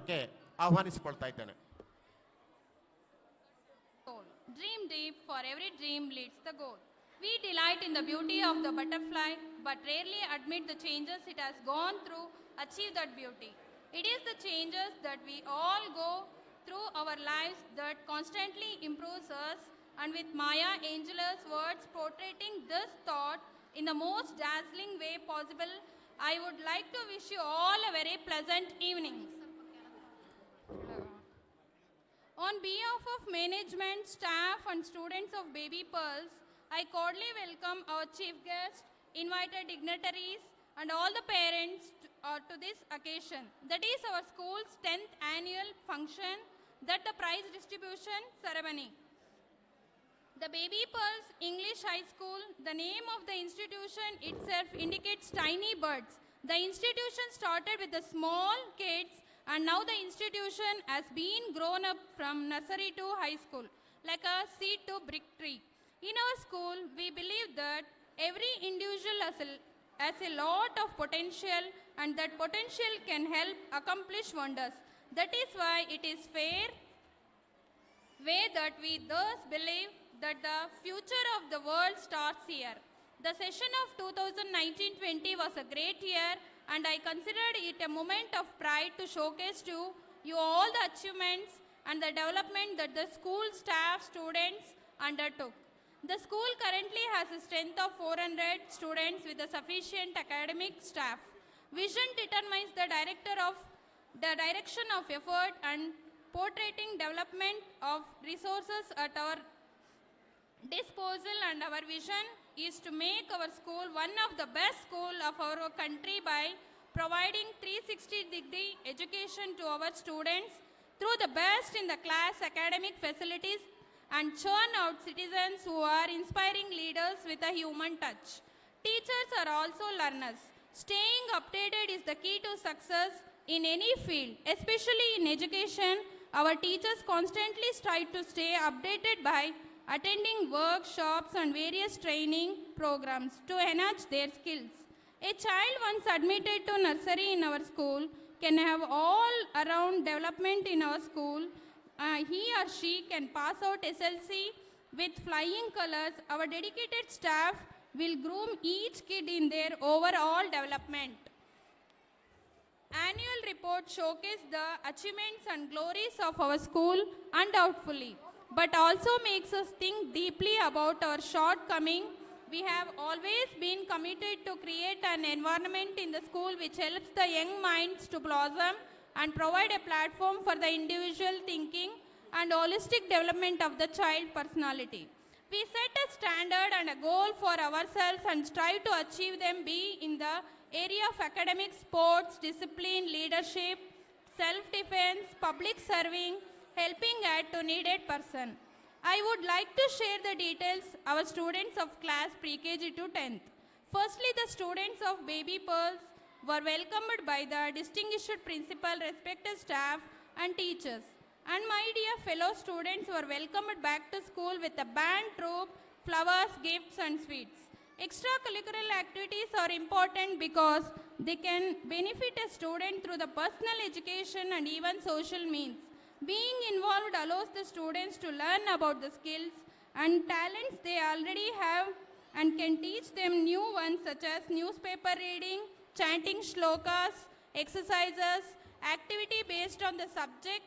ಕಾರ್ಯಕ್ರಮಕ್ಕೆ ಆಹ್ವಾನಿಸಿಕೊಳ್ತಾ ಇದ್ದೇನೆ. Dream deep, for every dream leads the goal. We delight in the beauty of the butterfly, but rarely admit the changes it has gone through achieve that beauty. It is the changes that we all go through our lives that constantly improves us, and with Maya Angelou's words portraying this thought in the most dazzling way possible, I would like to wish you all a very pleasant evening. On behalf of management, staff and students of Baby Pearls, I cordially welcome our chief guest, invited dignitaries and all the parents to this occasion. That is our school's 10th annual function, that the prize distribution ceremony. The Baby Pearls English High School, the name of the institution itself indicates tiny birds. The institution started with the small kids, and now the institution has been grown up from nursery to high school, like a seed to brick tree. In our school, we believe that every individual has a lot of potential, and that potential can help accomplish wonders. That is why it is fair way that we thus believe that the future of the world starts here. The session of 2019-20 was a great year, and I considered it a moment of pride to showcase to you all the achievements and the development that the school staff students undertook. The school currently has a strength of 400 students with a sufficient academic staff. Vision determines the direction of effort and portraying development of resources at our disposal, and our vision is to make our school one of the best school of our country by providing 360-degree education to our students through the best in the class academic facilities, and churn out citizens who are inspiring leaders with a human touch. Teachers are also learners. Staying updated is the key to success in any field, especially in education. Our teachers constantly strive to stay updated by attending workshops and various training programs to enhance their skills. A child once admitted to nursery in our school can have all around development in our school. He or she can pass out SLC with flying colors. Our dedicated staff will groom each kid in their overall development. Annual report showcase the achievements and glories of our school undoubtedly, but also makes us think deeply about our shortcoming. We have always been committed to create an environment in the school which helps the young minds to blossom and provide a platform for the individual thinking and holistic development of the child personality. We set a standard and a goal for ourselves and strive to achieve them, be in the area of academic, sports, discipline, leadership, self-defense, public serving, helping out to needed person. I would like to share the details our students of class pre-KG to 10th. Firstly, the students of Baby Pearls were welcomed by the distinguished principal, respected staff and teachers. And my dear fellow students were welcomed back to school with a band troupe, flowers, gifts and sweets. Extracurricular activities are important because they can benefit a student through the personal education and even social means. Being involved allows the students to learn about the skills and talents they already have, and can teach them new ones such as newspaper reading, chanting shlokas, exercises, activity based on the subject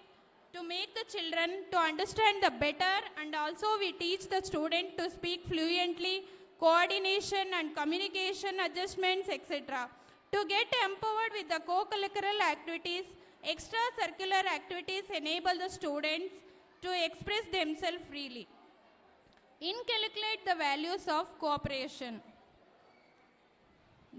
to make the children to understand the better, and also we teach the student to speak fluently, coordination and communication adjustments, etc. To get empowered with the co-curricular activities, extracurricular activities enable the students to express themselves freely. Inculcate the values of cooperation.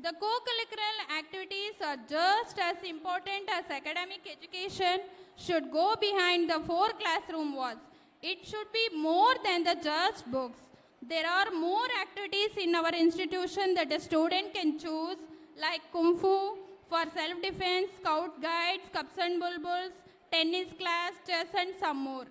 The co-curricular activities are just as important as academic education should go behind the four classroom walls. It should be more than the just books. There are more activities in our institution that a student can choose, like Kung Fu for self-defense, scout guides, cups and bulbuls, tennis class, chess and some more.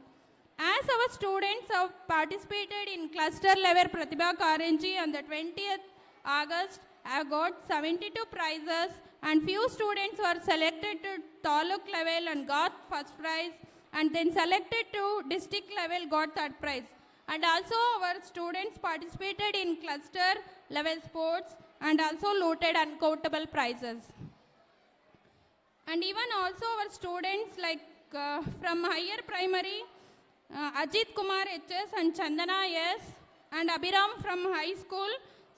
As our students have participated in cluster level Pratibha Karanji on the 20th August, I got 72 prizes and few students were selected to taluk level and got first prize, and then selected to district level got third prize. And also our students participated in cluster level sports and also looted uncountable prizes. And even also our students from higher primary, Ajit Kumar HS and Chandana S and Abhiram from high school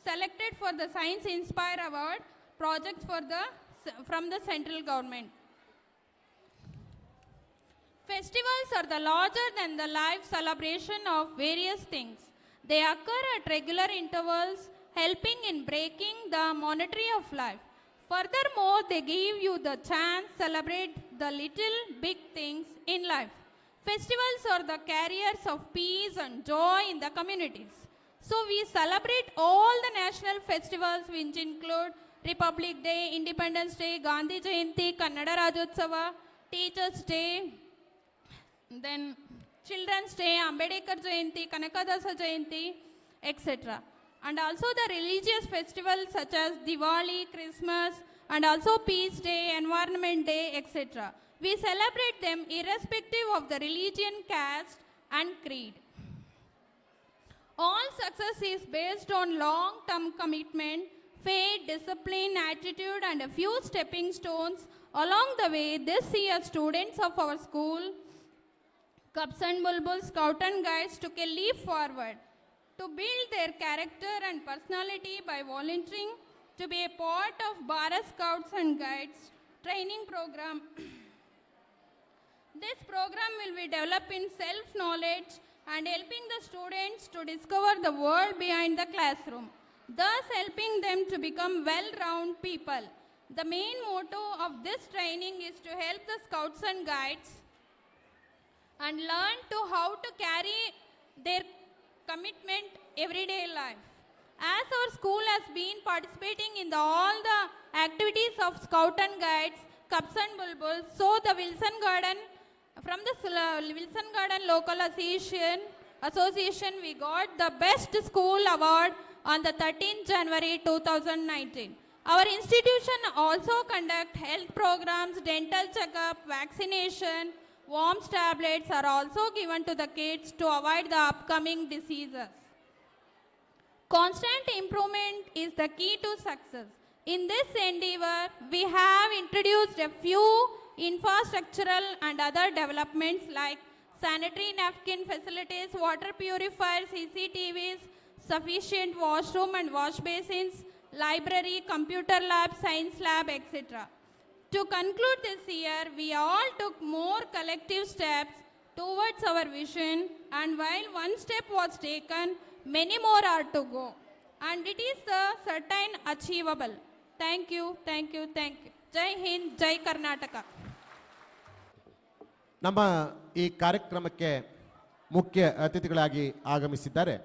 selected for the Science Inspire Award projects from the central government. Festivals are the larger than the life celebration of various things. They occur at regular intervals, helping in breaking the monotony of life. Furthermore, they give you the chance to celebrate the little big things in life. Festivals are the carriers of peace and joy in the communities. So we celebrate all the national festivals, which include Republic Day, Independence Day, Gandhi Jayanti, Kannada Rajyotsava, Teachers Day, then Children's Day, Ambedkar Jayanti, Kanakadasa Jayanti, etc. And also the religious festivals such as Diwali, Christmas, and also Peace Day, Environment Day, etc. We celebrate them irrespective of the religion, caste, and creed. All success is based on long-term commitment, faith, discipline, attitude, and a few stepping stones along the way. This year, students of our school, Cubs and Bulbuls, Scout and Guides took a leap forward to build their character and personality by volunteering to be a part of Bharat Scouts and Guides training program. This program will be developing self-knowledge and helping the students to discover the world behind the classroom, thus helping them to become well-rounded people. The main motto of this training is to help the Scouts and Guides and learn to how to carry their commitment everyday life. As our school has been participating in all the activities of Scout and Guides, Cubs and Bulbuls, so the Wilson Garden, from the Wilson Garden Local Association, we got the Best School Award on the 13th January 2019. Our institution also conduct health programs, dental checkup, vaccination, worms tablets are also given to the kids to avoid the upcoming diseases. Constant improvement is the key to success. In this endeavor, we have introduced a few infrastructural and other developments like sanitary napkin facilities, water purifiers, CCTVs, sufficient washroom and wash basins, library, computer lab, science lab, etc. To conclude this year, we all took more collective steps towards our vision, and while one step was taken, many more are to go. And it is certain achievable. Thank you, thank you, thank you. Jai Hind, Jai Karnataka. ನಮ್ಮ ಈ ಕಾರ್ಯಕ್ರಮಕ್ಕೆ ಮುಖ್ಯ ಅತಿಥಿಗಳಾಗಿ ಆಗಮಿಸಿದ್ದಾರೆ